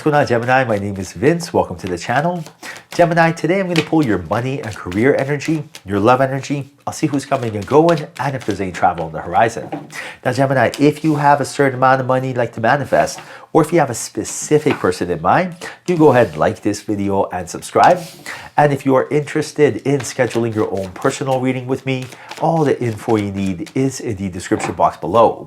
going on, Gemini? My name is Vince. Welcome to the channel. Gemini, today I'm going to pull your money and career energy, your love energy. I'll see who's coming and going and if there's any travel on the horizon. Now, Gemini, if you have a certain amount of money you'd like to manifest, or if you have a specific person in mind, you go ahead and like this video and subscribe. And if you are interested in scheduling your own personal reading with me, all the info you need is in the description box below.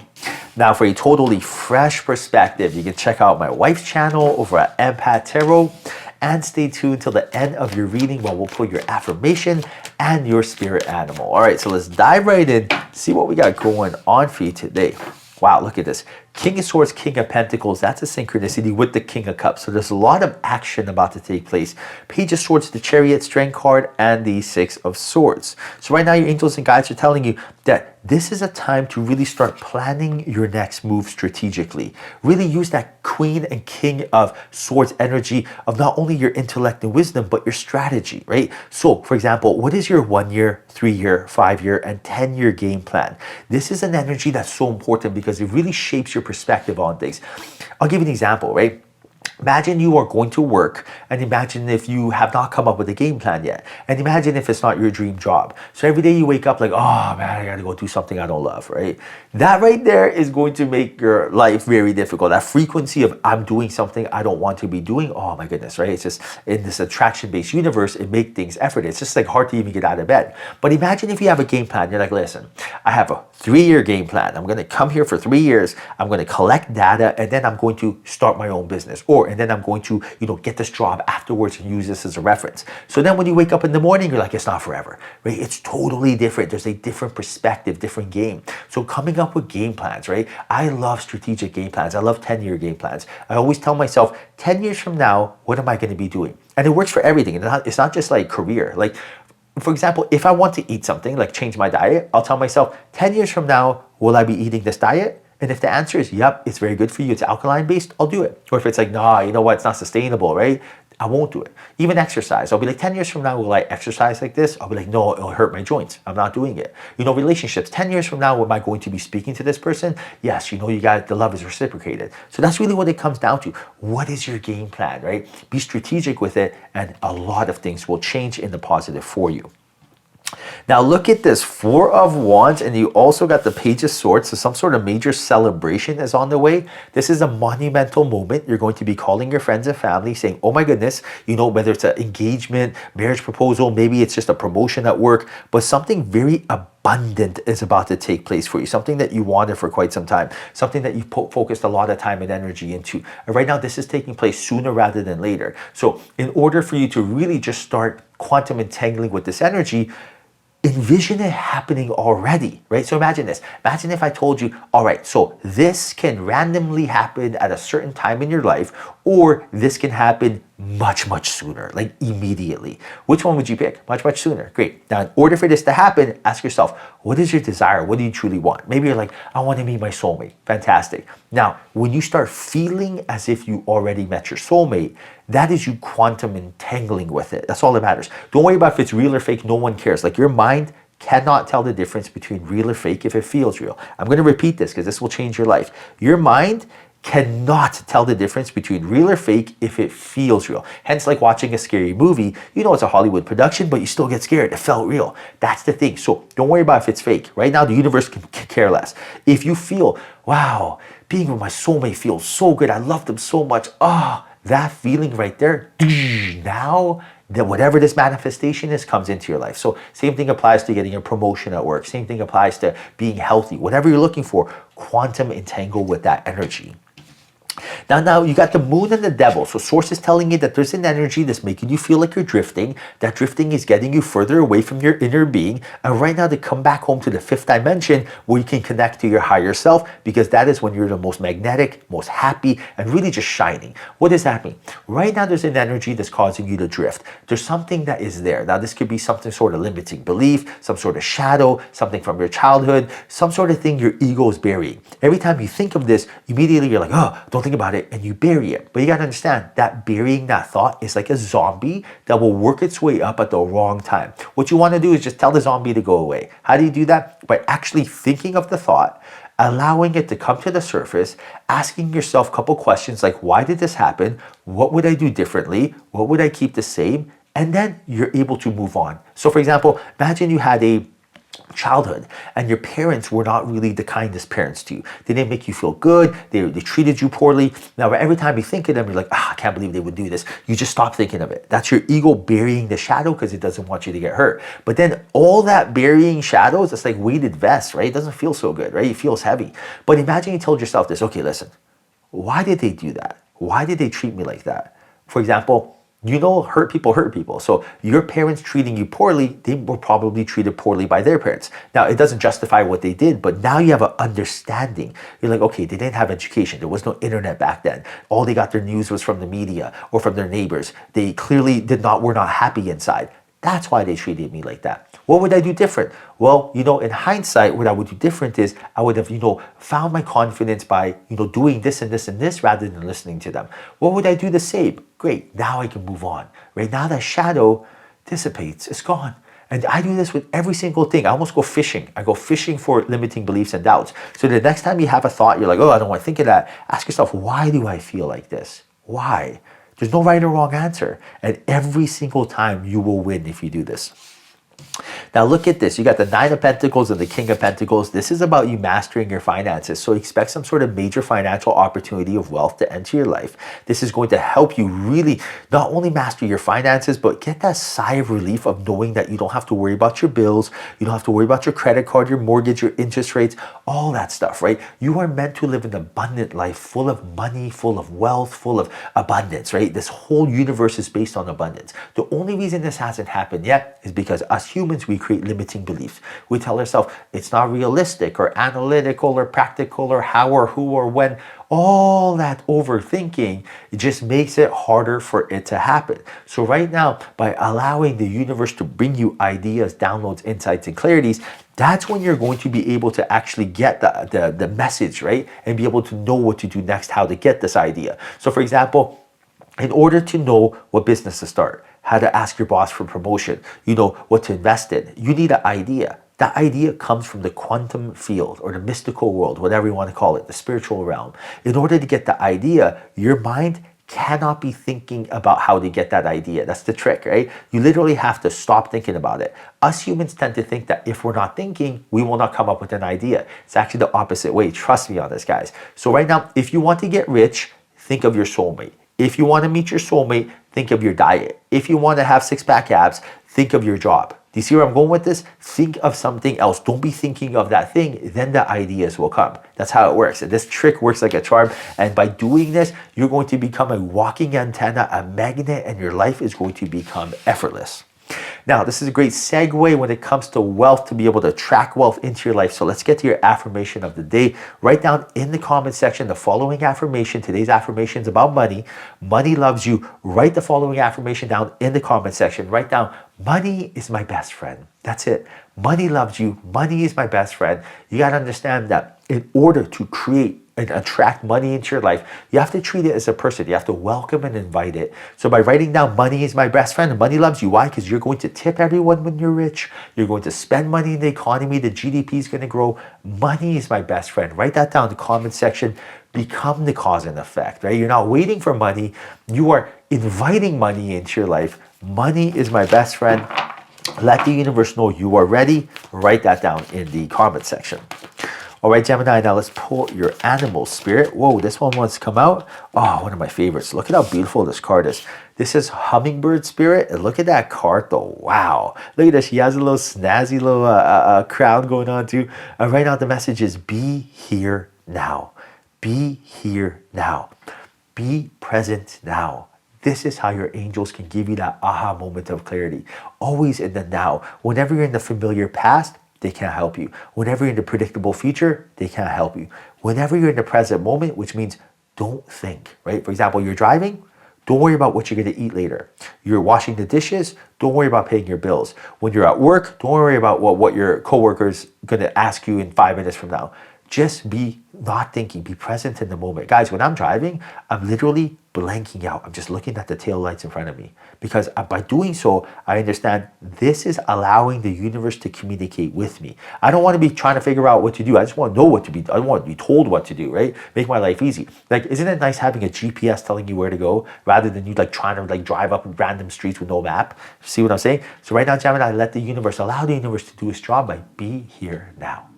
Now, for a totally fresh perspective, you can check out my wife's channel over at Empath Tarot, and stay tuned till the end of your reading while we'll pull your affirmation and your spirit animal. All right, so let's dive right in, see what we got going on for you today. Wow, look at this. King of Swords, King of Pentacles, that's a synchronicity with the King of Cups. So there's a lot of action about to take place. Page of Swords, the Chariot, Strength card, and the Six of Swords. So right now your angels and guides are telling you that this is a time to really start planning your next move strategically. Really use that Queen and King of Swords energy of not only your intellect and wisdom, but your strategy, right? So for example, what is your 1 year, 3 year, 5 year, and 10-year game plan? This is an energy that's so important because it really shapes your perspective on things. I'll give you an example, right? Imagine you are going to work, and imagine if you have not come up with a game plan yet. And imagine if it's not your dream job. So every day you wake up like, oh man, I gotta go do something I don't love, right? That right there is going to make your life very difficult. That frequency of I'm doing something I don't want to be doing, oh my goodness, right? It's just in this attraction-based universe, it makes things effort. It's just like hard to even get out of bed. But imagine if you have a game plan. You're like, listen, I have a 3-year game plan. I'm gonna come here for 3 years. I'm gonna collect data, and then I'm going to start my own business. And then I'm going to, get this job afterwards and use this as a reference. So then when you wake up in the morning, you're like, it's not forever, right? It's totally different. There's a different perspective, different game. So coming up with game plans, right? I love strategic game plans. I love 10-year game plans. I always tell myself, 10 years from now, what am I going to be doing? And it works for everything. It's not just like career. Like, for example, if I want to eat something, like change my diet, I'll tell myself, 10 years from now, will I be eating this diet? And if the answer is, yep, it's very good for you, it's alkaline based, I'll do it. Or if it's like, nah, you know what, it's not sustainable, right? I won't do it. Even exercise, I'll be like, 10 years from now, will I exercise like this? I'll be like, no, it'll hurt my joints. I'm not doing it. Relationships, 10 years from now, am I going to be speaking to this person? Yes, the love is reciprocated. So that's really what it comes down to. What is your game plan, right? Be strategic with it, and a lot of things will change in the positive for you. Now look at this, 4 of Wands, and you also got the Page of Swords, so some sort of major celebration is on the way. This is a monumental moment. You're going to be calling your friends and family saying, oh my goodness, whether it's an engagement, marriage proposal, maybe it's just a promotion at work, but something very abundant is about to take place for you, something that you wanted for quite some time, something that you focused a lot of time and energy into. And right now, this is taking place sooner rather than later. So in order for you to really just start quantum entangling with this energy, envision it happening already, right? So imagine this. Imagine if I told you, all right, so this can randomly happen at a certain time in your life, or this can happen much, much sooner, like immediately. Which one would you pick? Much, much sooner. Great. Now, in order for this to happen, ask yourself, what is your desire? What do you truly want? Maybe you're like, I want to meet my soulmate. Fantastic. Now, when you start feeling as if you already met your soulmate, that is you quantum entangling with it. That's all that matters. Don't worry about if it's real or fake. No one cares. Like, your mind cannot tell the difference between real or fake if it feels real. I'm going to repeat this because this will change your life. Your mind cannot tell the difference between real or fake if it feels real. Hence, like watching a scary movie, it's a Hollywood production, but you still get scared. It felt real. That's the thing. So don't worry about if it's fake. Right now, the universe can care less. If you feel, wow, being with my soulmate feels so good. I love them so much. That feeling right there, now that whatever this manifestation is comes into your life. So same thing applies to getting a promotion at work. Same thing applies to being healthy. Whatever you're looking for, quantum entangle with that energy. Now you got the Moon and the Devil. So source is telling you that there's an energy that's making you feel like you're drifting. That drifting is getting you further away from your inner being. And right now to come back home to the 5th dimension where you can connect to your higher self, because that is when you're the most magnetic, most happy, and really just shining. What does that mean? Right now there's an energy that's causing you to drift. There's something that is there. Now this could be something sort of limiting belief, some sort of shadow, something from your childhood, some sort of thing your ego is burying. Every time you think of this, immediately you're like, oh, don't think about about it and you bury it. But you got to understand that burying that thought is like a zombie that will work its way up at the wrong time. What you want to do is just tell the zombie to go away. How do you do that? By actually thinking of the thought, allowing it to come to the surface, asking yourself a couple questions like, why did this happen? What would I do differently? What would I keep the same? And then you're able to move on. So for example, imagine you had a childhood and your parents were not really the kindest parents to you. They didn't make you feel good. They treated you poorly. Now every time you think of them, you're like, I can't believe they would do this. You just stop thinking of it. That's your ego burying the shadow because it doesn't want you to get hurt. But then all that burying shadows, it's like weighted vests, right? It doesn't feel so good, right? It feels heavy. But imagine you told yourself this, okay, listen, why did they do that? Why did they treat me like that? For example, you know, hurt people. So your parents treating you poorly, they were probably treated poorly by their parents. Now, it doesn't justify what they did, but now you have an understanding. You're like, okay, they didn't have education. There was no internet back then. All they got their news was from the media or from their neighbors. They clearly were not happy inside. That's why they treated me like that. What would I do different? Well, in hindsight, what I would do different is I would have, found my confidence by, doing this and this and this rather than listening to them. What would I do the same? Great. Now I can move on. Right now that shadow dissipates. It's gone. And I do this with every single thing. I almost go fishing. I go fishing for limiting beliefs and doubts. So the next time you have a thought, you're like, oh, I don't want to think of that. Ask yourself, why do I feel like this? Why? There's no right or wrong answer. And every single time you will win if you do this. Now look at this. You got the Nine of Pentacles and the King of Pentacles. This is about you mastering your finances. So expect some sort of major financial opportunity of wealth to enter your life. This is going to help you really not only master your finances, but get that sigh of relief of knowing that you don't have to worry about your bills. You don't have to worry about your credit card, your mortgage, your interest rates, all that stuff, right? You are meant to live an abundant life full of money, full of wealth, full of abundance, right? This whole universe is based on abundance. The only reason this hasn't happened yet is because us humans, we create limiting beliefs. We tell ourselves it's not realistic or analytical or practical or how or who or when. All that overthinking, it just makes it harder for it to happen. So right now, by allowing the universe to bring you ideas, downloads, insights, and clarities, that's when you're going to be able to actually get the message, right? And be able to know what to do next, how to get this idea. So for example, in order to know what business to start, how to ask your boss for promotion, what to invest in, you need an idea. That idea comes from the quantum field or the mystical world, whatever you want to call it, the spiritual realm. In order to get the idea, your mind cannot be thinking about how to get that idea. That's the trick, right? You literally have to stop thinking about it. Us humans tend to think that if we're not thinking, we will not come up with an idea. It's actually the opposite way. Trust me on this, guys. So right now, if you want to get rich, think of your soulmate. If you want to meet your soulmate, think of your diet. If you want to have six-pack abs, think of your job. Do you see where I'm going with this? Think of something else. Don't be thinking of that thing. Then the ideas will come. That's how it works. And this trick works like a charm. And by doing this, you're going to become a walking antenna, a magnet, and your life is going to become effortless. Now, this is a great segue when it comes to wealth, to be able to attract wealth into your life. So let's get to your affirmation of the day. Write down in the comment section the following affirmation. Today's affirmation is about money. Money loves you. Write the following affirmation down in the comment section. Write down, money is my best friend. That's it. Money loves you. Money is my best friend. You got to understand that in order to create and attract money into your life, you have to treat it as a person. You have to welcome and invite it. So by writing down money is my best friend, money loves you. Why? Because you're going to tip everyone when you're rich. You're going to spend money in the economy. The GDP is going to grow. Money is my best friend. Write that down in the comment section. Become the cause and effect, right? You're not waiting for money. You are inviting money into your life. Money is my best friend. Let the universe know you are ready. Write that down in the comment section. All right, Gemini, now let's pull your animal spirit. Whoa, this one wants to come out. Oh, one of my favorites. Look at how beautiful this card is. This is hummingbird spirit. And look at that card though. Wow. Look at this. She has a little snazzy little crown going on too. Right now the message is be here now. Be here now. Be present now. This is how your angels can give you that aha moment of clarity. Always in the now. Whenever you're in the familiar past, they can't help you. Whenever you're in the predictable future, they can't help you. Whenever you're in the present moment, which means don't think, right? For example, you're driving, don't worry about what you're going to eat later. You're washing the dishes, don't worry about paying your bills. When you're at work, don't worry about what your coworker's going to ask you in 5 minutes from now. Just be not thinking, be present in the moment. Guys, when I'm driving, I'm literally blanking out. I'm just looking at the tail lights in front of me, because by doing so, I understand this is allowing the universe to communicate with me. I don't want to be trying to figure out what to do. I just want to know what to be. I don't want to be told what to do, right? Make my life easy. Like, isn't it nice having a GPS telling you where to go rather than you like trying to like drive up random streets with no map? See what I'm saying? So right now, Gemini, let the universe, allow the universe to do its job by be here now.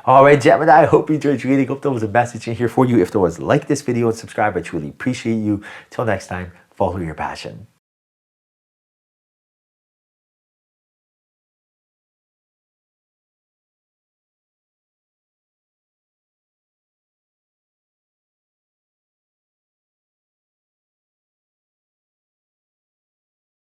All right, Gemini, I hope you enjoyed reading. Hope there was a message in here for you. If there was, like this video and subscribe. I truly appreciate you. Till next time, follow your passion.